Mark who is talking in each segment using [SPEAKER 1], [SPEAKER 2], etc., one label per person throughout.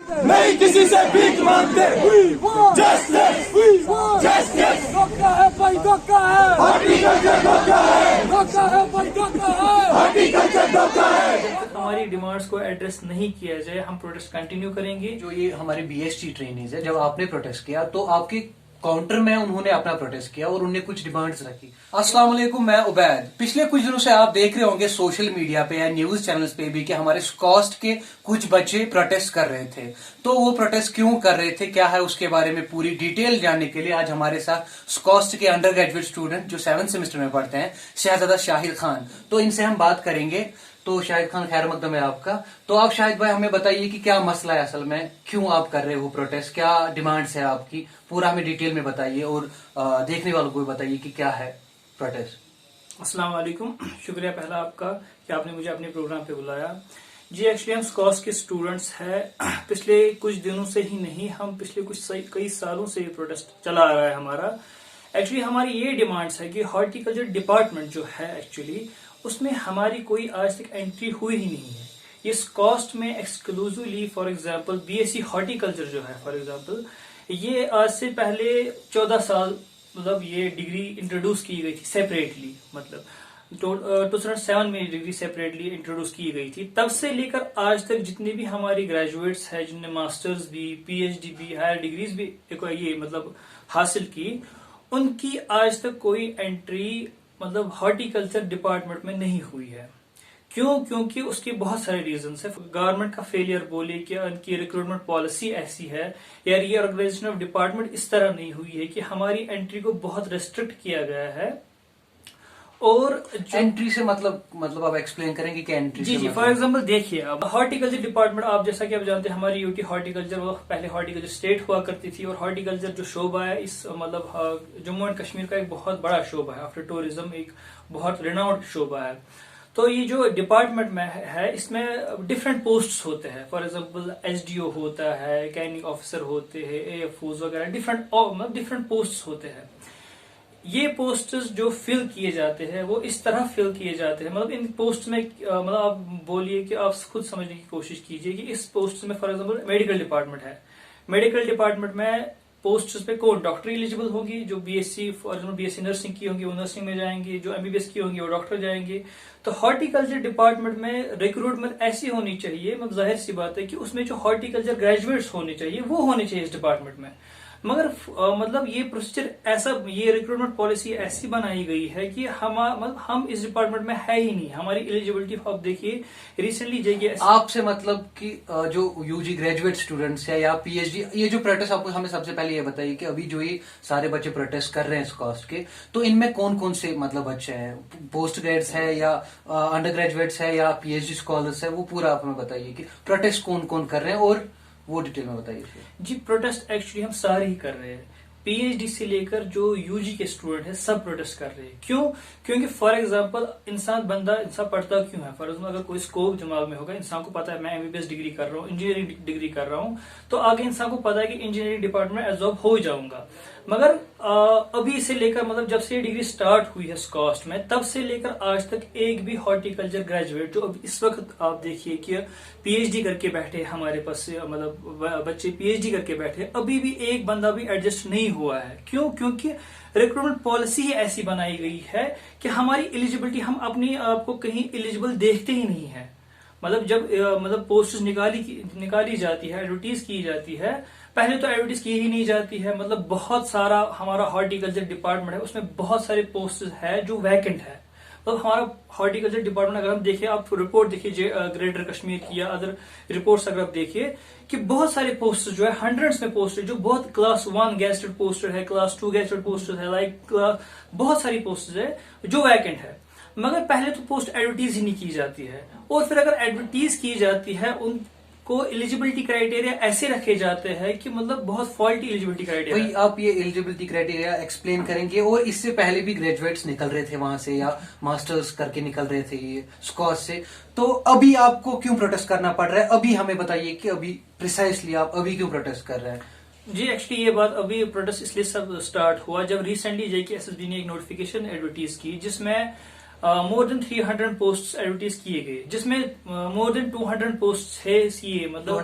[SPEAKER 1] नहीं किसी से भीख मांगते। जस्टिस जस्टिस
[SPEAKER 2] धोखा है भाई, धोखा है,
[SPEAKER 1] हॉर्टिकल्चर धोखा है,
[SPEAKER 2] धोखा है भाई, धोखा है।
[SPEAKER 1] हॉर्टिकल्चर धोखा है।
[SPEAKER 3] हमारी डिमांड्स को एड्रेस नहीं किया जाए, हम प्रोटेस्ट कंटिन्यू करेंगे।
[SPEAKER 4] जो ये हमारे बीएसटी ट्रेनीज है, जब आपने प्रोटेस्ट किया तो आपके काउंटर में उन्होंने अपना प्रोटेस्ट किया और उन्होंने कुछ डिमांड्स रखी। अस्सलाम वालेकुम, मैं उबैद। पिछले कुछ दिनों से आप देख रहे होंगे सोशल मीडिया पे या न्यूज चैनल्स पे भी कि हमारे स्कॉस्ट के कुछ बच्चे प्रोटेस्ट कर रहे थे। तो वो प्रोटेस्ट क्यों कर रहे थे, क्या है, उसके बारे में पूरी डिटेल जानने के लिए आज हमारे साथ स्कॉस्ट के अंडर ग्रेजुएट स्टूडेंट जो 7th सेमेस्टर में पढ़ते हैं, शहजादा शाहिद खान। तो इनसे हम बात करेंगे। तो शाहिद खान, खैर मकदम है आपका। तो आप शाहिद भाई हमें बताइए कि क्या मसला है असल में, क्यों आप कर रहे हो प्रोटेस्ट, क्या डिमांड्स है आपकी, पूरा हमें डिटेल में बताइए और देखने वालों को भी बताइए कि क्या है प्रोटेस्ट।
[SPEAKER 3] अस्सलाम वालेकुम, शुक्रिया पहला आपका कि आपने मुझे अपने प्रोग्राम पे बुलाया। जी एक्चुअली हम स्कॉस्ट के स्टूडेंट्स हैं। पिछले कुछ दिनों से ही नहीं, हम पिछले कई सालों से ये प्रोटेस्ट चला आ रहा है हमारा। एक्चुअली हमारी ये डिमांड्स है कि हॉर्टिकल्चर डिपार्टमेंट जो है एक्चुअली उसमें हमारी कोई आज तक एंट्री हुई ही नहीं है। इस कॉस्ट में exclusively for example BSc horticulture जो है फॉर एग्जांपल, ये आज से पहले 14 साल मतलब ये डिग्री इंट्रोड्यूस की गई थी सेपरेटली, मतलब 2007 में डिग्री सेपरेटली इंट्रोड्यूस की गई थी। तब से लेकर आज तक जितने भी हमारी ग्रेजुएट्स हैं जिनने मास्टर्स भी, पीएचडी भी, हायर डिग्रीज भी ये मतलब हासिल की, उनकी आज तक कोई एंट्री मतलब हॉर्टिकल्चर डिपार्टमेंट में नहीं हुई है। क्यों? क्योंकि उसके बहुत सारे रीजंस है। गवर्नमेंट का फेलियर बोले कि उनकी रिक्रूटमेंट पॉलिसी ऐसी है या रीऑर्गेनाइजेशन ऑफ डिपार्टमेंट इस तरह नहीं हुई है कि हमारी एंट्री को बहुत रेस्ट्रिक्ट किया गया है। और
[SPEAKER 4] एंट्री से मतलब आप एक्सप्लेन करेंगे कि एंट्री
[SPEAKER 3] जी
[SPEAKER 4] से
[SPEAKER 3] जी फॉर एग्जांपल देखिए, अब हॉर्टिकल्चर डिपार्टमेंट आप जैसा कि आप जानते हैं हमारी यूटी हॉर्टिकल्चर वो पहले हॉर्टिकल्चर स्टेट हुआ करती थी, और हॉर्टिकल्चर जो शोबा है इस मतलब जम्मू एंड कश्मीर का एक बहुत बड़ा शोबा है। आफ्टर टूरिज्म एक बहुत रिनाउंड शोबा है। तो ये जो डिपार्टमेंट में है इसमें डिफरेंट पोस्ट्स होते हैं। फॉर एग्जांपल एसडीओ होता है, कैनिंग ऑफिसर होते हैं, एएफओज वगैरह डिफरेंट पोस्ट्स होते हैं। ये पोस्ट्स जो फिल किए जाते हैं वो इस तरह फिल किए जाते हैं, मतलब इन पोस्ट में मतलब आप बोलिए कि आप खुद समझने की कोशिश कीजिए कि इस पोस्ट में फॉर एग्जांपल मेडिकल डिपार्टमेंट है। मेडिकल डिपार्टमेंट में पोस्ट पे कौन डॉक्टर एलिजिबल होगी, जो BSc for example BSc nursing की होंगी वो नर्सिंग में जाएंगे, जो एमबीबीएस की होंगी वो डॉक्टर जाएंगे। तो हॉर्टिकल्चर डिपार्टमेंट में रिक्रूटमेंट ऐसी होनी चाहिए, मतलब जाहिर सी बात है कि उसमें जो हॉर्टिकल्चर ग्रेजुएट्स होने चाहिए वो होने चाहिए इस डिपार्टमेंट में। मगर मतलब ये प्रोसीजर ऐसा, ये रिक्रूटमेंट पॉलिसी ऐसी बनाई गई है कि हम इस डिपार्टमेंट में है ही नहीं। हमारी एलिजिबिलिटी आप देखिए रिसेंटली जेके
[SPEAKER 4] आपसे मतलब कि जो यूजी ग्रेजुएट स्टूडेंट्स है या पीएचडी, ये जो प्रोटेस्ट, आपको हमें सबसे पहले ये बताइए कि अभी जो ये सारे बच्चे प्रोटेस्ट कर रहे हैं इस कॉस्ट के, तो इनमें कौन कौन से मतलब बच्चे हैं, पोस्ट ग्रेड्स है या अंडर ग्रेजुएट्स है या पीएचडी स्कॉलर्स है, वो पूरा आप हमें बताइए कि प्रोटेस्ट कौन कौन कर रहे हैं और वो डिटेल में बताइए।
[SPEAKER 3] जी प्रोटेस्ट एक्चुअली हम सारे ही कर रहे हैं, पीएचडी से लेकर जो यूजी के स्टूडेंट है सब प्रोटेस्ट कर रहे हैं। क्यों? क्योंकि फॉर एग्जांपल इंसान पढ़ता क्यों है। फॉर एग्जांपल अगर कोई स्कोप दिमाग में होगा, इंसान को पता है मैं एमबीबीएस डिग्री कर रहा हूँ, इंजीनियरिंग डिग्री कर रहा हूँ, तो आगे इंसान को पता है कि इंजीनियरिंग डिपार्टमेंट एब्जॉर्ब हो जाऊंगा। मगर अभी से लेकर मतलब जब से ये डिग्री स्टार्ट हुई है स्कॉस्ट में, तब से लेकर आज तक एक भी हॉर्टिकल्चर ग्रेजुएट जो अब इस वक्त आप देखिए कि पीएचडी करके बैठे हमारे पास से, मतलब बच्चे पीएचडी करके बैठे, अभी भी एक बंदा भी एडजस्ट नहीं हुआ है। क्यों? क्योंकि रिक्रूटमेंट पॉलिसी ही ऐसी बनाई गई है कि हमारी एलिजिबिलिटी, हम अपने आप को कहीं एलिजिबल देखते ही नहीं है। मतलब जब मतलब पोस्ट निकाली जाती है, एडवर्टीज की जाती है, पहले तो एडवर्टीज की ही नहीं जाती है। मतलब बहुत सारा हमारा हॉर्टिकल्चर डिपार्टमेंट है, उसमें बहुत सारे पोस्ट है जो वैकेंट है। तो हमारा हॉर्टिकल्चर डिपार्टमेंट अगर हम देखिए, आप रिपोर्ट देखिए ग्रेटर कश्मीर की या अदर रिपोर्ट्स अगर आप देखिए कि बहुत सारे पोस्ट जो है, हंड्रेड्स में पोस्ट है जो बहुत क्लास 1 गेस्टेड पोस्टर है, क्लास 2 गेस्टेड पोस्टर है, लाइक बहुत सारी पोस्ट है जो वैकेंट है। मगर पहले तो पोस्ट एडवर्टीज ही नहीं की जाती है, और फिर अगर एडवर्टीज की जाती है उनको एलिजिबिलिटी क्राइटेरिया ऐसे रखे जाते हैं कि मतलब बहुत फॉल्टी एलिजिबिलिटी क्राइटेरिया।
[SPEAKER 4] भाई आप ये एलिजिबिलिटी क्राइटेरिया एक्सप्लेन करेंगे, और इससे पहले भी ग्रेजुएट्स निकल रहे थे वहां से या मास्टर्स करके निकल रहे थे ये स्कॉच से, तो अभी आपको क्यों प्रोटेस्ट करना पड़ रहा है? अभी हमें बताइए कि अभी प्रिसाइसली आप अभी क्यों प्रोटेस्ट कर रहे हैं?
[SPEAKER 3] जी एक्चुअली ये बात अभी प्रोटेस्ट इसलिए सब स्टार्ट हुआ जब रिसेंटली जेके एसएसबी ने एक नोटिफिकेशन एडवर्टीज की जिसमें मोर देन 300 पोस्ट एडवर्टीज किए गए, जिसमें मोर देन 200 पोस्ट थे सीए, मतलब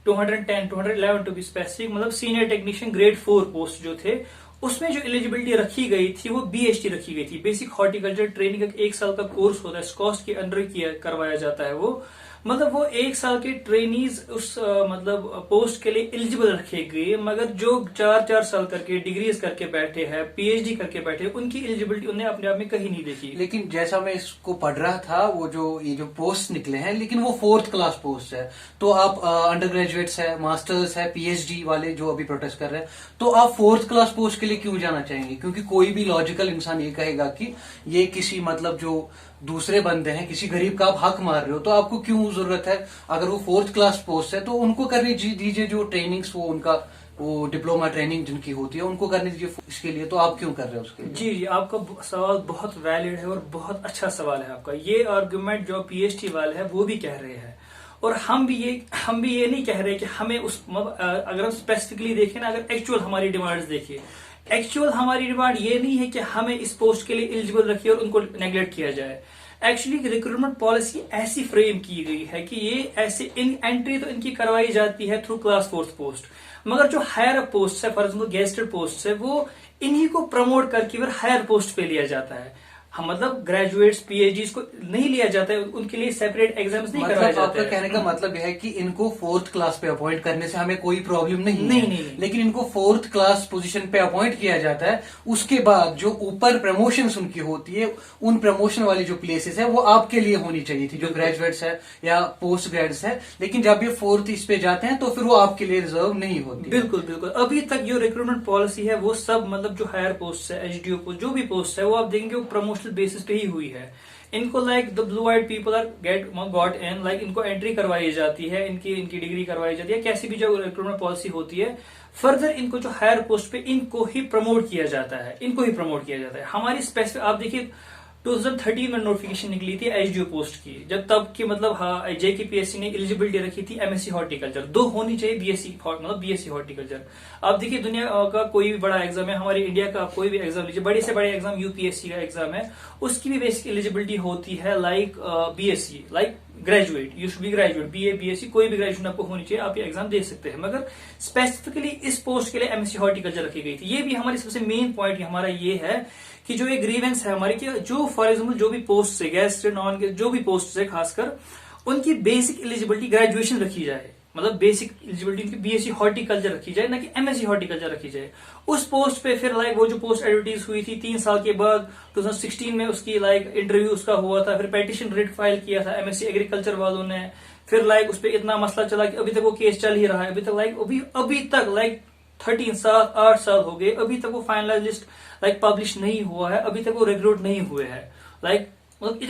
[SPEAKER 3] 211 टू बी स्पेसिफिक, मतलब सीनियर टेक्नीशियन ग्रेड 4 पोस्ट जो थे, उसमें जो एलिजिबिलिटी रखी गई थी वो बीएचटी रखी गई थी, बेसिक हॉर्टिकल्चर ट्रेनिंग का 1 साल का कोर्स होता है, स्कॉस्ट के अंडर करवाया जाता है वो, मतलब वो 1 साल के ट्रेनीज उस मतलब पोस्ट के लिए एलिजिबल रखे गए, मगर जो 4-4 साल करके डिग्रीज करके बैठे हैं, पीएचडी करके बैठे, उनकी एलिजिबिलिटी उन्हें अपने आप में कहीं नहीं देखी।
[SPEAKER 4] लेकिन जैसा मैं इसको पढ़ रहा था, वो ये जो पोस्ट निकले हैं, लेकिन वो 4th क्लास पोस्ट है, तो आप अंडर ग्रेजुएट्स है, मास्टर्स है, पीएचडी वाले जो अभी प्रोटेस्ट कर रहे हैं, तो आप 4th क्लास पोस्ट के लिए क्यों जाना चाहेंगे? क्योंकि कोई भी लॉजिकल इंसान ये कहेगा कि ये किसी मतलब जो दूसरे बंदे हैं, किसी गरीब का आप हक मार रहे हो, तो आपको क्यों जरूरत है? अगर वो 4th क्लास पोस्ट है तो उनको करने दीजिए जो ट्रेनिंग्स, वो उनका वो डिप्लोमा ट्रेनिंग जिनकी होती है उनको करने दीजिए इसके लिए, तो आप क्यों कर रहे हो उसके लिए?
[SPEAKER 3] जी, आपका सवाल बहुत वैलिड है और बहुत अच्छा सवाल है आपका। ये आर्गुमेंट जो पीएचडी वाले हैं वो भी कह रहे हैं, और हम भी ये नहीं कह रहे कि हमें उस अगर हम स्पेसिफिकली देखें ना, अगर एक्चुअल हमारी डिमांड्स देखिए, एक्चुअल हमारी डिमांड ये नहीं है कि हमें इस पोस्ट के लिए एलिजिबल रखिए और उनको नेग्लेक्ट किया जाए। एक्चुअली रिक्रूटमेंट पॉलिसी ऐसी फ्रेम की गई है कि ये ऐसे एंट्री तो इनकी करवाई जाती है थ्रू क्लास 4th पोस्ट, मगर जो हायर पोस्ट है, फॉर एग्जाम्पल गेस्टेड पोस्ट है, वो इन्हीं को प्रमोट करके फिर हायर पोस्ट पे लिया जाता है। हम मतलब ग्रेजुएट्स पीएचडीज को नहीं लिया जाता है, उनके लिए सेपरेट एग्जाम्स नहीं करवाए जाते हैं।
[SPEAKER 4] आपका कहने का मतलब यह है कि इनको 4th क्लास पे अपॉइंट करने से हमें कोई प्रॉब्लम नहीं
[SPEAKER 3] नहीं।
[SPEAKER 4] लेकिन इनको 4th क्लास पोजीशन पे अपॉइंट किया जाता है, उसके बाद जो ऊपर प्रमोशंस उनकी होती है, उन प्रमोशन वाली जो प्लेसेस है वो आपके लिए होनी चाहिए थी, जो ग्रेजुएट्स है या पोस्ट ग्रेड्स है, लेकिन जब ये 4th इस पे जाते हैं तो फिर वो आपके लिए रिजर्व नहीं होती।
[SPEAKER 3] बिल्कुल बिल्कुल। अभी तक जो रिक्रूटमेंट पॉलिसी है वो सब मतलब जो हायर पोस्ट है, एचडीओ पोस्ट, जो भी पोस्ट है, वो आप देखेंगे वो प्रमोशनल बेसिस पे ही हुई है। इनको like the blue eyed people are got in, like इनको एंट्री करवाई जाती है, इनकी डिग्री करवाई जाती है, कैसी भी जो रिक्रूटमेंट पॉलिसी होती है, फर्दर इनको जो हायर पोस्ट पे इनको ही प्रमोट किया जाता है, हमारी स्पेसिफिक आप देखिए 2013 में नोटिफिकेशन निकली थी एचडीओ पोस्ट की, जब तब की मतलब हाँ जेकेपीएससी ने एलिजिबिलिटी रखी थी एमएससी हॉर्टिकल्चर, 2 होनी चाहिए बीएससी हॉर्टिकल्चर। आप देखिए दुनिया का कोई भी बड़ा एग्जाम है, हमारे इंडिया का आप कोई भी एग्जाम लीजिए, बड़े से बड़े एग्जाम यूपीएससी का एग्जाम है, उसकी भी बेसिक एलिजिबिलिटी होती है like BSc, like graduate, you should be graduate, BA BSc कोई भी ग्रेजुएशन आपको होनी चाहिए, आप ये एग्जाम दे सकते हैं। मगर स्पेसिफिकली इस पोस्ट के लिए एमएससी हॉर्टिकल्चर रखी गई थी। ये भी हमारी सबसे मेन पॉइंट हमारा ये है कि जो एक ग्रीवेंस है हमारी, कि जो फॉर एग्जाम्पल जो भी पोस्ट है, गेस्ट नॉन गेस्ट जो भी पोस्ट है, खासकर उनकी बेसिक एलिजिबिलिटी ग्रेजुएशन रखी जाए, मतलब बेसिक एलिजिबिलिटी उनकी बीएससी हॉर्टिकल्चर रखी जाए, ना कि एमएससी हॉर्टिकल्चर रखी जाए। उस पोस्ट पे फिर लाइक वो जो पोस्ट एडवर्टीज हुई थी 3 साल के बाद 2016 में उसकी लाइक इंटरव्यू उसका हुआ था, फिर पेटिशन रिट फाइल किया था एमएससी एग्रीकल्चर वालों ने, फिर लाइक उस पर इतना मसला चला कि अभी तक वो केस चल ही रहा है, अभी तक लाइक 8 साल हो गए, अभी तक वो फाइनलाइज लिस्ट लाइक पब्लिश नहीं हुआ है, अभी तक वो रिक्रूट नहीं हुए हैं। लाइक मतलब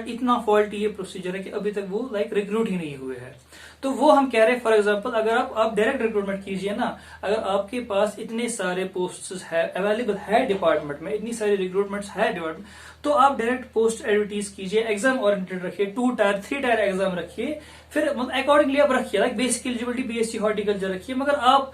[SPEAKER 3] इतना फॉल्ट ये प्रोसीजर है कि अभी तक वो लाइक रिक्रूट ही नहीं हुए हैं। तो वो हम कह रहे हैं फॉर एग्जांपल अगर आप डायरेक्ट रिक्रूटमेंट कीजिए ना, अगर आपके पास इतने सारे पोस्ट्स है अवेलेबल है डिपार्टमेंट में, इतनी सारी रिक्रूटमेंट्स है डिपार्टमेंट, तो आप डायरेक्ट पोस्ट एडवर्टीज कीजिए, एग्जाम ओरिएंटेड रखिए, 2 टायर 3 टायर एग्जाम रखिए, फिर मतलब अकॉर्डिंगली आप रखिए, like basic eligibility BSc horticulture रखिए। मगर आप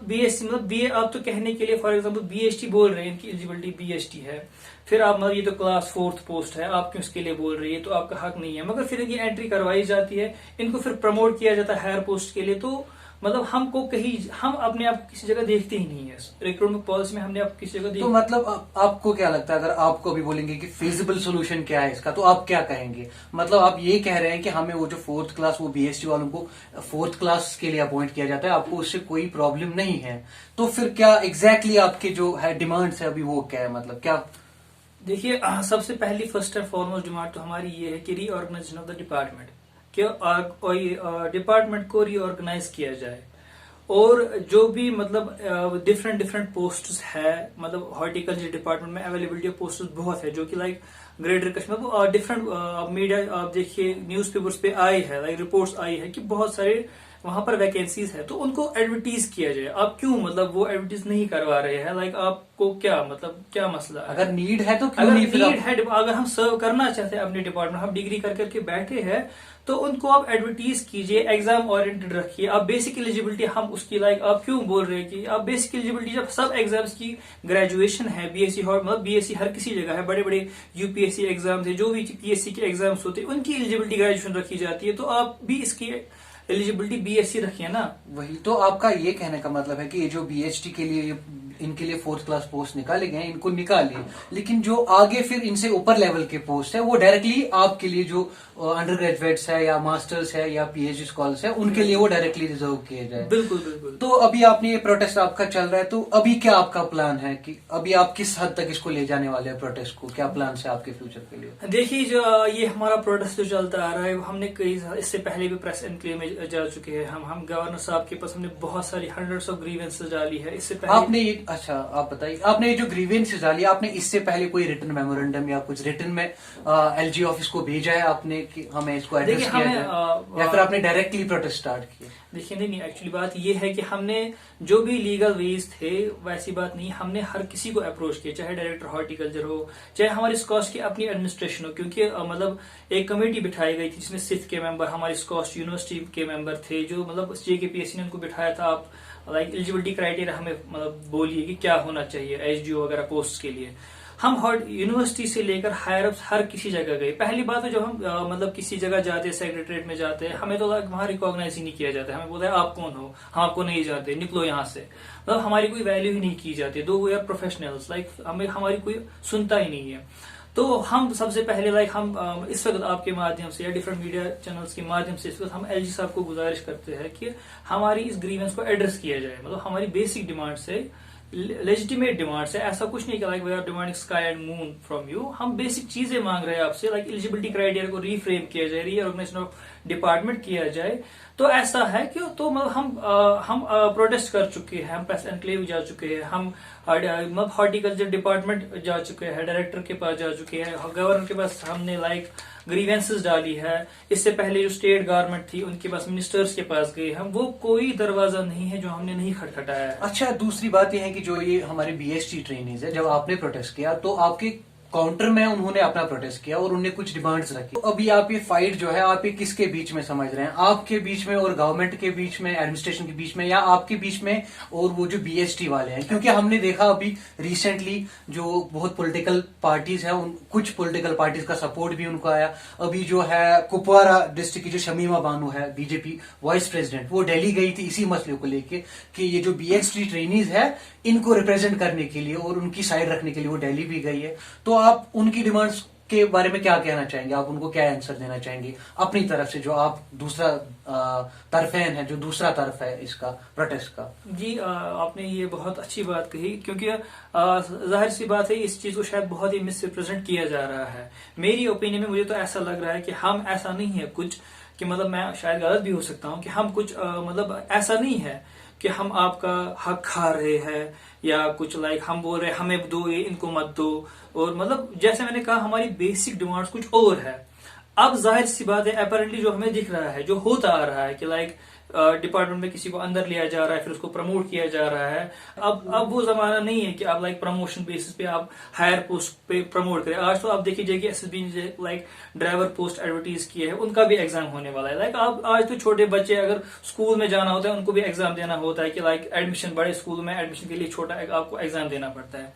[SPEAKER 3] बीएससी मतलब बीए आप तो कहने के लिए फॉर एग्जांपल बीएसटी बोल रहे हैं, इनकी एलिजिबिलिटी बीएसटी है, फिर आप मतलब ये तो क्लास 4th पोस्ट है, आप क्यों इसके लिए बोल रही है, तो आपका हक नहीं है। मगर फिर ये एंट्री करवाई जाती है, इनको फिर प्रमोट किया जाता है हायर पोस्ट के लिए, तो मतलब हम अपने आप किसी जगह देखते ही नहीं है रिक्रूटमेंट पॉलिसी में, हमने आप किसी जगह
[SPEAKER 4] तो मतलब आपको क्या लगता है, अगर आपको अभी बोलेंगे कि फिजिबल सोल्यूशन क्या है इसका, तो आप क्या कहेंगे? मतलब आप ये कह रहे हैं कि हमें वो जो 4th क्लास वो बीएसटी वालों को 4th क्लास के लिए अपॉइंट किया जाता है, आपको उससे कोई प्रॉब्लम नहीं है, तो फिर क्या एग्जैक्टली आपके जो है डिमांड्स है अभी वो क्या है, मतलब क्या?
[SPEAKER 3] देखिए सबसे पहली फर्स्ट एंड फॉरमोस्ट डिमांड तो हमारी ये है कि रीऑर्गेनाइजेशन ऑफ द डिपार्टमेंट, कि डिपार्टमेंट को रीऑर्गेनाइज किया जाए, और जो भी मतलब डिफरेंट पोस्ट्स है, मतलब हॉर्टिकल्चर डिपार्टमेंट में अवेलेबिलिटी ऑफ पोस्ट्स बहुत है, जो कि like greater Kashmir different media आप देखिए न्यूज़पेपर्स पे आई है, लाइक रिपोर्ट्स आई है कि बहुत सारे वहां पर वैकेंसीज है तो उनको एडवर्टीज किया जाए। आप क्यों मतलब वो एडवर्टीज नहीं करवा रहे हैं? लाइक आपको क्या मतलब क्या मसला है?
[SPEAKER 4] अगर नीड है तो क्यों
[SPEAKER 3] अगर
[SPEAKER 4] नहीं फिर
[SPEAKER 3] नीड है, अगर हम सर्व करना चाहते हैं अपने डिपार्टमेंट, हम डिग्री कर करके बैठे हैं तो उनको आप एडवर्टीज कीजिए, एग्जाम ओरिएंटेड रखिए। आप बेसिक एलिजिबिलिटी हम उसकी लाइक आप क्यों बोल रहे हैं कि आप बेसिक एलिजिबिलिटी जब सब एग्जाम्स की ग्रेजुएशन है, बीएससी मतलब बीएससी हर किसी जगह है, बड़े बड़े यूपीएससी एग्जाम्स है, जो भी पीएससी के एग्जाम्स होते हैं उनकी एलिजिबिलिटी ग्रेजुएशन रखी जाती है, तो आप भी इसकी एलिजिबिलिटी बीएससी रखिए ना।
[SPEAKER 4] वही तो आपका ये कहने का मतलब है कि ये जो बीएचडी के लिए इनके लिए 4th क्लास पोस्ट निकाले गए हैं, इनको निकालिए, लेकिन जो आगे फिर इनसे ऊपर लेवल के पोस्ट है वो डायरेक्टली आपके लिए जो अंडर ग्रेजुएट्स है या मास्टर्स है या पीएचडी स्कॉलर्स है उनके लिए वो डायरेक्टली रिजर्व किए जाए।
[SPEAKER 3] बिल्कुल बिल्कुल।
[SPEAKER 4] तो अभी आपने ये प्रोटेस्ट आपका चल रहा है, तो अभी क्या आपका प्लान है कि अभी आप किस हद तक इसको ले जाने वाले हैं प्रोटेस्ट को? क्या प्लान है आपके फ्यूचर के लिए?
[SPEAKER 3] देखिए, जो ये हमारा प्रोटेस्ट जो चलता आ रहा है, हमने कई इससे पहले भी प्रेस एनक्लेव में जा चुके हैं। हम गवर्नर साहब के पास हमने बहुत सारी हंड्रेड्स ऑफ ग्रीवेंसेस डाली है। इससे पहले
[SPEAKER 4] आपने ये अच्छा आप बताइए, आपने ये जो ग्रीवेंसेस डाली आपने इससे पहले कोई रिटन मेमोरेंडम या कुछ रिटन में एलजी ऑफिस को भेजा है आपने कि हमें इसको एड्रेस किया जाए, या फिर आपने डायरेक्टली प्रोटेस्ट स्टार्ट किया?
[SPEAKER 3] देखिए नहीं, एक्चुअली बात ये है कि हमने जो भी लीगल वेज थे वैसी बात नहीं, हमने हर किसी को अप्रोच किया, चाहे डायरेक्टर हॉर्टिकल्चर हो, चाहे हमारी स्कॉस्ट की अपनी एडमिनिस्ट्रेशन हो, क्योंकि मतलब एक कमेटी बिठाई गई थी जिसमें सिथ के मेंबर, हमारी स्कॉस्ट यूनिवर्सिटी के मेंबर थे, जो मतलब जेकेपीएससी ने उनको बिठाया था। आप लाइक एलिजिबिलिटी क्राइटेरिया हमें मतलब बोलिए कि क्या होना चाहिए एचडीओ वगैरह पोस्ट के लिए। हम यूनिवर्सिटी से लेकर हायर अप हर किसी जगह गए। पहली बात तो जब हम मतलब किसी जगह जाते हैं, सेक्रेटरीट में जाते हैं, हमें तो वहां रिकॉग्नाइज ही नहीं किया जाता है। हमें बोलते हैं आप कौन हो, हम आपको नहीं जानते, निकलो यहाँ से। मतलब हमारी कोई वैल्यू ही नहीं की जाती। दो वी आर प्रोफेशनल्स, लाइक हमें हमारी कोई सुनता ही नहीं है। तो हम सबसे पहले लाइक हम इस वक्त आपके माध्यम से या डिफरेंट मीडिया चैनल्स के माध्यम से इस वक्त हम एलजी साहब को गुजारिश करते हैं कि हमारी इस ग्रीवेंस को एड्रेस किया जाए। मतलब हमारी बेसिक डिमांड्स है, लेजिटिमेट डिमांड्स है, ऐसा कुछ नहीं कि like we are demanding sky and moon from you. हम बेसिक चीजें मांग रहे हैं आपसे, लाइक एलिजिबिलिटी क्राइटेरिया को रीफ्रेम किया जाए, रीऑर्गेनाइजेशन ऑफ डिपार्टमेंट किया जाए। तो ऐसा है कि तो मतलब हम प्रोटेस्ट कर चुके हैं, हम प्रेस एनक्लेव जा चुके हैं, हम मतलब हॉर्टिकल्चर डिपार्टमेंट जा चुके हैं, डायरेक्टर के पास जा चुके हैं, गवर्नर के पास हमने लाइक ग्रीवेंसेस डाली है। इससे पहले जो स्टेट गवर्नमेंट थी उनके पास, मिनिस्टर्स के पास गए हम, वो कोई दरवाजा नहीं है जो हमने नहीं खटखटाया है।
[SPEAKER 4] अच्छा, दूसरी बात यह है कि जो ये हमारे बीएसटी ट्रेनीज है, जब आपने प्रोटेस्ट किया तो आपके काउंटर में उन्होंने अपना प्रोटेस्ट किया और उन्होंने कुछ डिमांड्स रखी। तो अभी आप ये फाइट जो है आप ये किसके बीच में समझ रहे हैं? आपके बीच में और गवर्नमेंट के बीच में, एडमिनिस्ट्रेशन के बीच में, या आपके बीच में और वो जो बीएसटी वाले हैं? क्योंकि हमने देखा अभी रिसेंटली जो बहुत पॉलिटिकल पार्टीज हैं, कुछ पॉलिटिकल पार्टीज का सपोर्ट भी उनको आया। अभी जो है कुपवारा डिस्ट्रिक्ट की जो शमीमा बानो है, बीजेपी वाइस प्रेसिडेंट, वो दिल्ली गई थी इसी मसले को लेके कि ये जो बीएसटी ट्रेनीज है इनको रिप्रेजेंट करने के लिए और उनकी साइड रखने के लिए वो दिल्ली भी गई है। तो आप उनकी डिमांड्स के बारे में क्या कहना चाहेंगे? आप उनको क्या आंसर देना चाहेंगे अपनी तरफ से, जो आप दूसरा तरफेन है, जो दूसरा तरफ है इसका प्रोटेस्ट का?
[SPEAKER 3] जी, आपने ये बहुत अच्छी बात कही, क्योंकि जाहिर सी बात है इस चीज को शायद बहुत ही मिसरिप्रेजेंट किया जा रहा है। मेरी ओपिनियन में मुझे तो ऐसा लग रहा है कि हम ऐसा नहीं है कुछ कि मतलब मैं शायद गलत भी हो सकता हूँ कि हम कुछ मतलब ऐसा नहीं है कि हम आपका हक खा रहे हैं या कुछ लाइक हम बोल रहे हैं हमें दो ये इनको मत दो। और मतलब जैसे मैंने कहा हमारी बेसिक डिमांड्स कुछ और है। अब जाहिर सी बात है अपेरेंटली जो हमें दिख रहा है, जो होता आ रहा है कि लाइक डिपार्टमेंट में किसी को अंदर लिया जा रहा है, फिर उसको प्रमोट किया जा रहा है। अब वो जमाना नहीं है कि आप लाइक प्रमोशन बेसिस पे आप हायर पोस्ट पे प्रमोट करें। आज तो आप देखिए जाए कि एसएसबी ने लाइक ड्राइवर पोस्ट एडवर्टीज किए है, उनका भी एग्जाम होने वाला है। लाइक आप आज तो छोटे बच्चे अगर स्कूल में जाना होता है उनको भी एग्जाम देना होता है कि लाइक एडमिशन, बड़े स्कूल में एडमिशन के लिए छोटा आपको एग्जाम देना पड़ता है।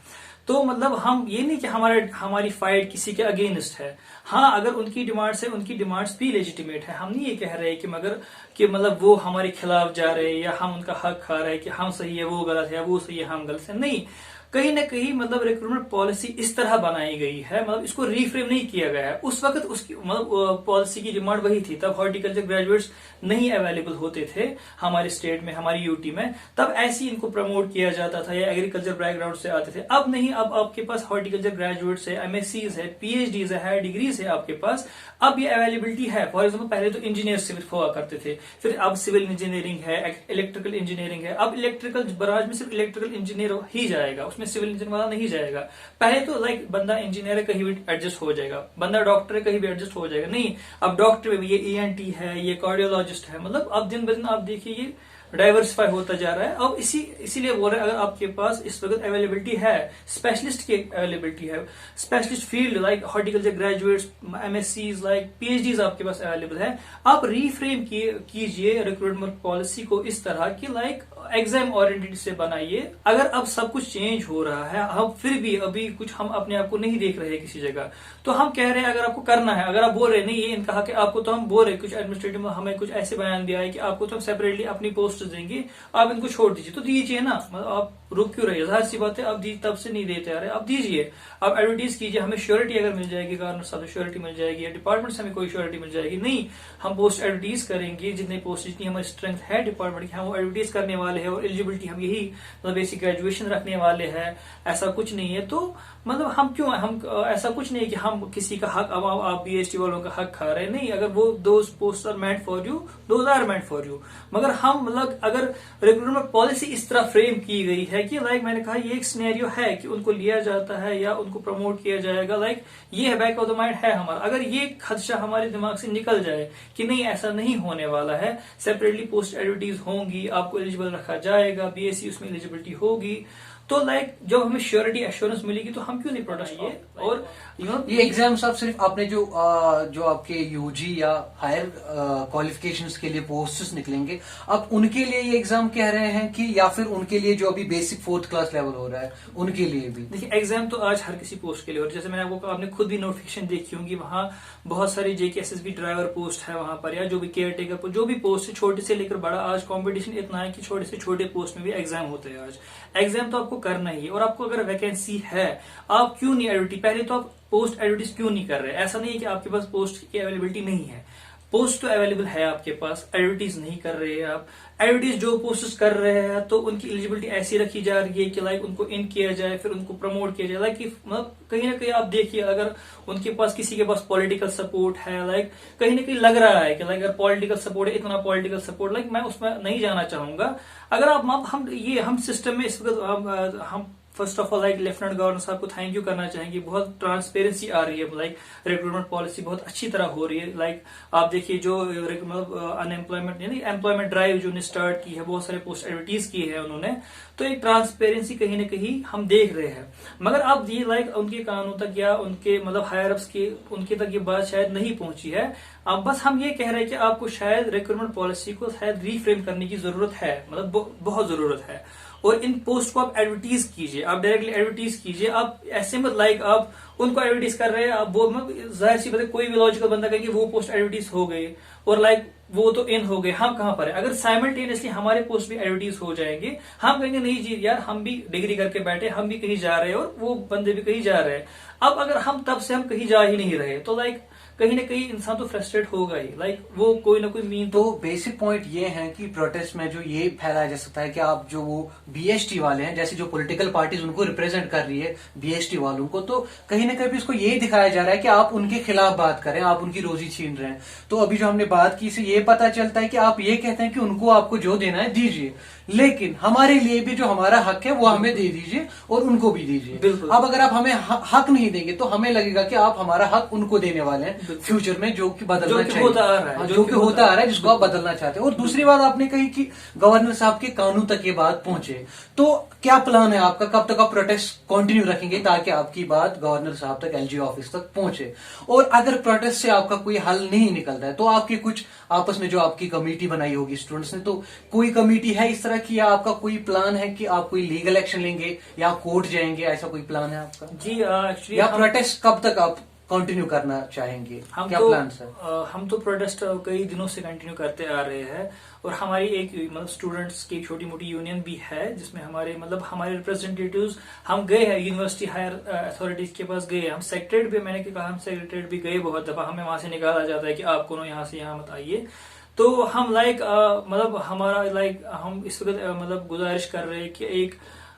[SPEAKER 3] तो मतलब हम ये नहीं कि हमारी फाइट किसी के अगेंस्ट है। हाँ, अगर उनकी डिमांड्स है, उनकी डिमांड्स भी लेजिटिमेट है। हम नहीं ये कह रहे कि मगर कि मतलब वो हमारे खिलाफ जा रहे हैं या हम उनका हक खा रहे हैं कि हम सही है वो गलत है, वो सही है हम गलत है। नहीं, कहीं ना कहीं मतलब रिक्रूटमेंट पॉलिसी इस तरह बनाई गई है, मतलब इसको रीफ्रेम नहीं किया गया है। उस वक्त उसकी मतलब पॉलिसी की डिमांड वही थी। तब हॉर्टिकल्चर ग्रेजुएट्स नहीं अवेलेबल होते थे हमारे स्टेट में, हमारी यूटी में। तब ऐसे इनको प्रमोट किया जाता था या एग्रीकल्चर बैकग्राउंड से आते थे। अब नहीं, अब आपके पास हॉर्टिकल्चर ग्रेजुएट्स है, एमएससीज है, पीएचडीज है, हायर डिग्रीज है आपके पास। अब ये अवेलेबिलिटी है। फॉर एग्जाम्पल पहले तो इंजीनियर सिर्फ हुआ करते थे, फिर अब सिविल इंजीनियरिंग है, इलेक्ट्रिकल इंजीनियरिंग है। अब इलेक्ट्रिकल ब्रांच में सिर्फ इलेक्ट्रिकल इंजीनियर ही जाएगा, उसमें उसमें सिविल इंजीनियर वाला नहीं जाएगा। पहले तो लाइक बंदा इंजीनियर है कहीं भी एडजस्ट हो जाएगा, बंदा डॉक्टर है कहीं भी एडजस्ट हो जाएगा, नहीं अब डॉक्टर में भी ये ENT है, ये कार्डियोलॉजिस्ट है, मतलब अब दिन ब दिन आप देखिए ये डाइवर्सिफाई होता जा रहा है। अब इसीलिए बोल रहे हैं अगर आपके पास इस वक्त अवेलेबिलिटी है, स्पेशलिस्ट की अवेलेबिलिटी है, specialist field like horticulture graduates, MSCs like PhDs आपके पास अवेलेबल है, आप रीफ्रेम कीजिए रिक्रूटमेंट पॉलिसी को इस तरह की लाइक एग्जाम ओरिएंटेड से बनाइए। अगर अब सब कुछ चेंज हो रहा है, हम फिर भी अभी कुछ हम अपने आप को नहीं देख रहे हैं किसी जगह, तो हम कह रहे हैं अगर आपको करना है, अगर आप बोल रहे नहीं ये इनका हक है, आपको तो हम बोल रहे कुछ एडमिनिस्ट्रेटिव में हमें कुछ ऐसे बयान दिया है कि आपको तो हम सेपरेटली अपनी पोस्ट देंगे, आप इनको छोड़ दीजिए, तो दीजिए ना, मतलब आप रुक क्यों रहिए, जाहिर सी बात है अब तब से नहीं देते आ रहे, आप दीजिए, आप एडवर्टीज कीजिए, हमें श्योरिटी अगर मिल जाएगी, गवर्नर साहब श्योरिटी मिल जाएगी, या डिपार्टमेंट से हमें कोई श्योरिटी मिल जाएगी, नहीं हम पोस्ट एडवर्टीज करेंगे, जितने पोस्ट जितनी हमारी स्ट्रेंथ है डिपार्टमेंट की हम वो एडवर्टीज करने वाले हैं, और एलिजिबिलिटी हम यही मतलब बेसिक ग्रेजुएशन रखने वाले हैं, ऐसा कुछ नहीं है। तो मतलब हम क्यों हम ऐसा कुछ नहीं है कि हम किसी का हक, अब आप BST वालों का हक खा रहे हैं, नहीं, अगर वो those post are meant for you, those are meant for you, मगर हम मतलब अगर रिक्रूटमेंट पॉलिसी इस तरह फ्रेम की गई है कि लाइक मैंने कहा ये एक सिनेरियो है कि उनको लिया जाता है या उनको प्रमोट किया जाएगा, लाइक ये है बैक ऑफ द माइंड है हमारा, अगर ये खदशा हमारे दिमाग से निकल जाए कि नहीं ऐसा नहीं होने वाला है, सेपरेटली पोस्ट एडवर्टीज होंगी, आपको एलिजिबल रखा जाएगा, BSc उसमें एलिजिबिलिटी होगी, तो लाइक जब हमें श्योरिटी एश्योरेंस मिलेगी तो हम क्यों नहीं प्रोटेस्ट किए। और
[SPEAKER 4] ये एग्जाम्स आप सिर्फ आपने जो आपके UG या हायर क्वालिफिकेशंस के लिए पोस्ट्स निकलेंगे, आप उनके लिए ये एग्जाम कह रहे हैं कि या फिर उनके लिए जो अभी बेसिक 4th क्लास लेवल हो रहा है उनके लिए भी?
[SPEAKER 3] देखिए एग्जाम तो आज हर किसी पोस्ट के लिए, और जैसे मैंने आपको कहा, आपने खुद भी नोटिफिकेशन देखी होंगी, वहां बहुत सारी JKSSB ड्राइवर पोस्ट है वहां पर, या जो भी केयर टेकर जो भी पोस्ट है, छोटे से लेकर बड़ा, आज कॉम्पिटिशन इतना है कि छोटे से छोटे पोस्ट में भी एग्जाम होते हैं। आज एग्जाम तो आपको करना ही है, और आपको अगर वैकेंसी है, आप क्यों नहीं एडवर्टीज, पहले तो आप पोस्ट एडवर्टीज क्यों नहीं कर रहे? ऐसा नहीं है कि आपके पास पोस्ट की अवेलेबिलिटी नहीं है, पोस्ट तो अवेलेबल है आपके पास, एडवर्टीज नहीं कर रहे हैं आप। एडवर्टीज जो पोस्ट कर रहे हैं तो उनकी एलिजिबिलिटी ऐसी रखी जा रही है कि लाइक उनको इन किया जाए, फिर उनको प्रमोट किया जाए, लाइक मतलब कहीं ना कहीं आप देखिए अगर उनके पास किसी के पास पॉलिटिकल सपोर्ट है, लाइक कहीं ना कहीं लग रहा है कि लाइक अगर पॉलिटिकल सपोर्ट है, इतना पॉलिटिकल सपोर्ट, लाइक मैं उसमें नहीं जाना चाहूंगा। अगर आप हम सिस्टम में इस वक्त हम first of all like lieutenant governor साहब को थैंक यू करना चाहेंगे, बहुत ट्रांसपेरेंसी आ रही है, लाइक रिक्रूटमेंट पॉलिसी बहुत अच्छी तरह हो रही है। लाइक आप देखिए जो मतलब अनएम्प्लॉयमेंट यानी एम्प्लॉयमेंट ड्राइव जो स्टार्ट की है, बहुत सारे पोस्ट एडवर्टीज की है उन्होंने, तो एक ट्रांसपेरेंसी कहीं ना कहीं हम देख रहे हैं। मगर अब ये लाइक उनके कानून तक या उनके मतलब हायर अप्स के उनके तक ये बात शायद नहीं पहुंची है। अब बस हम ये कह रहे हैं कि आपको शायद रिक्रूटमेंट पॉलिसी को शायद रीफ्रेम करने की जरूरत है, मतलब बहुत जरूरत है। और इन पोस्ट को आप एडवर्टीज कीजिए, आप डायरेक्टली एडवर्टीज कीजिए, आप ऐसे मत लाइक आप उनको एडवर्टीज कर रहे हैं, आप वो जाहिर सी बात है कोई भी लॉजिकल बंदा कहेंगे वो पोस्ट एडवर्टीज हो गए और लाइक वो तो इन हो गए, हम कहां पर है। अगर साइमल्टेनियसली हमारे पोस्ट भी एडवर्टीज हो जाएंगे, हम कहेंगे नहीं जी यार हम भी डिग्री करके बैठे, हम भी कहीं जा रहे हैं और वो बंदे भी कहीं जा रहे हैं। अब अगर हम तब से हम कहीं जा ही नहीं रहे तो लाइक कहीं ना कहीं इंसान तो फ्रस्ट्रेट होगा ही, लाइक वो कोई ना कोई मीन।
[SPEAKER 4] तो बेसिक पॉइंट ये है कि प्रोटेस्ट में जो ये फैलाया जा सकता है कि आप जो वो BST वाले हैं, जैसे जो पॉलिटिकल पार्टीज उनको रिप्रेजेंट कर रही है BST वालों को, तो कहीं ना कहीं इसको ये दिखाया जा रहा है कि आप उनके खिलाफ बात करें, आप उनकी रोजी छीन रहे हैं। तो अभी जो हमने बात की, इससे ये पता चलता है कि आप ये कहते हैं कि उनको आपको जो देना है दीजिए, लेकिन हमारे लिए भी जो हमारा हक है वो हमें दे दीजिए और उनको भी दीजिए। अब अगर आप हमें हक नहीं देंगे तो हमें लगेगा कि आप हमारा हक उनको देने वाले हैं फ्यूचर में, जो कि बदलना चाहिए, जो कि होता आ रहा है, जिसको आप बदलना चाहते हैं। और दूसरी बात आपने कही कि गवर्नर साहब के कानून तक ये बात पहुंचे, तो क्या प्लान है आपका, कब तक आप प्रोटेस्ट कंटिन्यू रखेंगे ताकि आपकी बात गवर्नर साहब तक, LG ऑफिस तक पहुंचे? और अगर प्रोटेस्ट से आपका कोई हल नहीं निकलता है तो आपकी कुछ आपस में जो आपकी कमेटी बनाई होगी स्टूडेंट्स ने, तो कोई कमेटी है इस तरह की, या आपका कोई प्लान है कि आप कोई लीगल एक्शन लेंगे या कोर्ट जाएंगे, ऐसा कोई प्लान है आपका?
[SPEAKER 3] जी एक्चुअली
[SPEAKER 4] या प्रोटेस्ट कब तक आप कंटिन्यू करना चाहेंगे, क्या प्लान है?
[SPEAKER 3] हम तो प्रोटेस्ट कई दिनों से कंटिन्यू करते आ रहे हैं, और हमारी एक मतलब स्टूडेंट्स की छोटी मोटी यूनियन भी है जिसमें हमारे मतलब हमारे रिप्रेजेंटेटिव्स, हम गए हैं यूनिवर्सिटी हायर अथॉरिटीज के पास गए, हम सेक्रेटरीट भी, मैंने कहा हम सेक्रेटरीट भी गए बहुत दफा, हमें वहां से निकाला जाता है कि आप कोनो यहाँ से यहाँ मत आइए। तो हम लाइक मतलब हमारा लाइक हम इस वक्त मतलब गुजारिश कर रहे हैं कि एक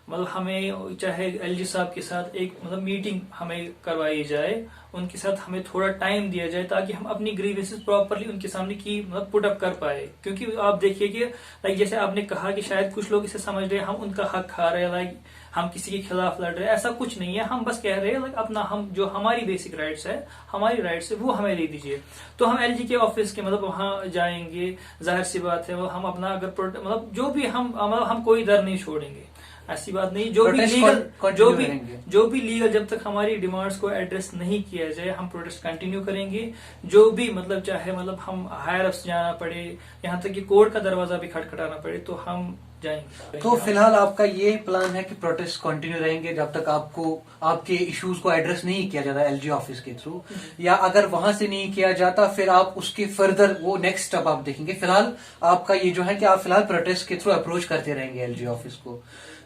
[SPEAKER 3] मतलब हमें चाहे एलजी साहब के साथ एक मतलब मीटिंग हमें करवाई जाए, उनके साथ हमें थोड़ा टाइम दिया जाए ताकि हम अपनी ग्रीवेंसेस प्रॉपरली उनके सामने की मतलब पुट अप कर पाए। क्योंकि आप देखिए कि लाइक जैसे आपने कहा कि शायद कुछ लोग इसे समझ रहे हैं हम उनका हक खा रहे हैं, लाइक हम किसी के खिलाफ लड़ रहे हैं, ऐसा कुछ नहीं है। हम बस कह रहे हैं लाइक अपना हम जो हमारी बेसिक राइट्स है, हमारी राइट्स है वो हमें दे दीजिए। तो हम एलजी के ऑफिस के मतलब वहां जाएंगे, जाहिर सी बात है वो हम अपना अगर मतलब जो भी हम कोई दर नहीं छोड़ेंगे, ऐसी बात नहीं। जो भी लीगल जब तक हमारी डिमांड्स को एड्रेस नहीं किया जाए हम प्रोटेस्ट कंटिन्यू करेंगे। जो भी मतलब चाहे मतलब हम हायर अप्स जाना पड़े, यहाँ तक कि कोर्ट का दरवाजा भी खटखटाना पड़े तो हम जाएंगे।
[SPEAKER 4] तो फिलहाल आपका ये प्लान है कि प्रोटेस्ट कंटिन्यू रहेंगे जब तक आपको आपके इश्यूज को एड्रेस नहीं किया जाता एलजी ऑफिस के थ्रू, या अगर वहां से नहीं किया जाता फिर आप उसके फर्दर वो नेक्स्ट स्टेप आप देखेंगे। फिलहाल आपका ये जो है कि आप फिलहाल प्रोटेस्ट के थ्रू अप्रोच करते रहेंगे एलजी ऑफिस को।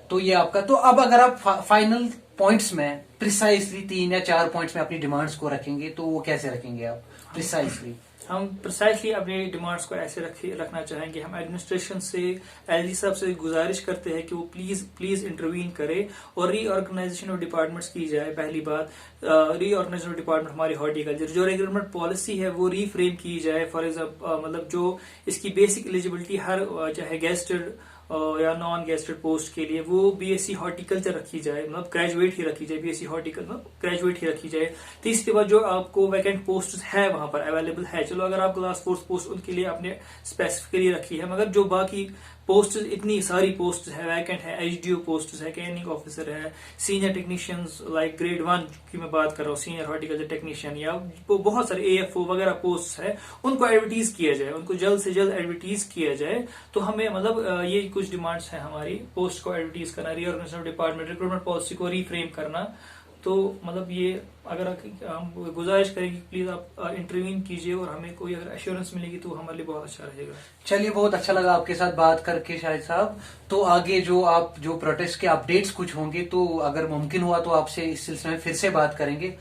[SPEAKER 4] तो ये आपका, तो अब अगर आप फाइनल पॉइंट्स में प्रिसाइसली 3 या 4 पॉइंट्स में अपनी डिमांड्स को रखेंगे तो वो कैसे रखेंगे आप प्रिसाइसली?
[SPEAKER 3] हम प्रिसाइसली अपनी डिमांड्स को ऐसे रखना चाहेंगे। हम एडमिनिस्ट्रेशन से, एलजी साहब से गुजारिश करते हैं कि वो प्लीज इंटरवीन करे और रीऑर्गेनाइजेशन ऑफ डिपार्टमेंट्स की जाए। पहली बात, रीऑर्गेनाइजेशन ऑफ डिपार्टमेंट हमारी हॉर्टिकल्चर जो रिक्रूटमेंट पॉलिसी है वो रीफ्रेम की जाए। फॉर एग्जाम्पल मतलब जो इसकी बेसिक एलिजिबिलिटी हर चाहे गेस्टेड या नॉन गेस्टेड पोस्ट के लिए वो बीएससी हॉर्टिकल्चर रखी जाए, मतलब ग्रेजुएट ही रखी जाए, बीएससी हॉर्टिकल्चर मतलब ग्रेजुएट ही रखी जाए। तो इसके बाद जो आपको वैकेंट पोस्ट है वहां पर अवेलेबल है, चलो अगर आप क्लास 4 पोस्ट उनके लिए आपने स्पेसिफिकली रखी है, मगर जो बाकी पोस्ट इतनी सारी पोस्ट है वैकेंट है, एचडीओ पोस्ट है, कैनिंग ऑफिसर है, सीनियर टेक्नीशियंस लाइक ग्रेड 1 की मैं बात कर रहा हूँ, सीनियर हॉर्टिकल्चर टेक्नीशियन या बहुत सारे एएफओ वगैरह पोस्ट है, उनको एडवर्टीज किया जाए, उनको जल्द से जल्द एडवर्टीज किया जाए। तो हमें मतलब ये कुछ डिमांड्स है हमारी, पोस्ट को एडवर्टीज करना, रीऑर्गेनाइजेशन डिपार्टमेंट, रिक्रूटमेंट पॉलिसी को रीफ्रेम करना। तो मतलब ये अगर हम गुजारिश करेंगे प्लीज आप इंटरवीन कीजिए और हमें कोई अगर एश्योरेंस मिलेगी तो हमारे लिए बहुत अच्छा रहेगा।
[SPEAKER 4] चलिए, बहुत अच्छा लगा आपके साथ बात करके शाहिद साहब। तो आगे जो प्रोटेस्ट के अपडेट्स कुछ होंगे तो अगर मुमकिन हुआ तो आपसे इस सिलसिले में फिर से बात करेंगे।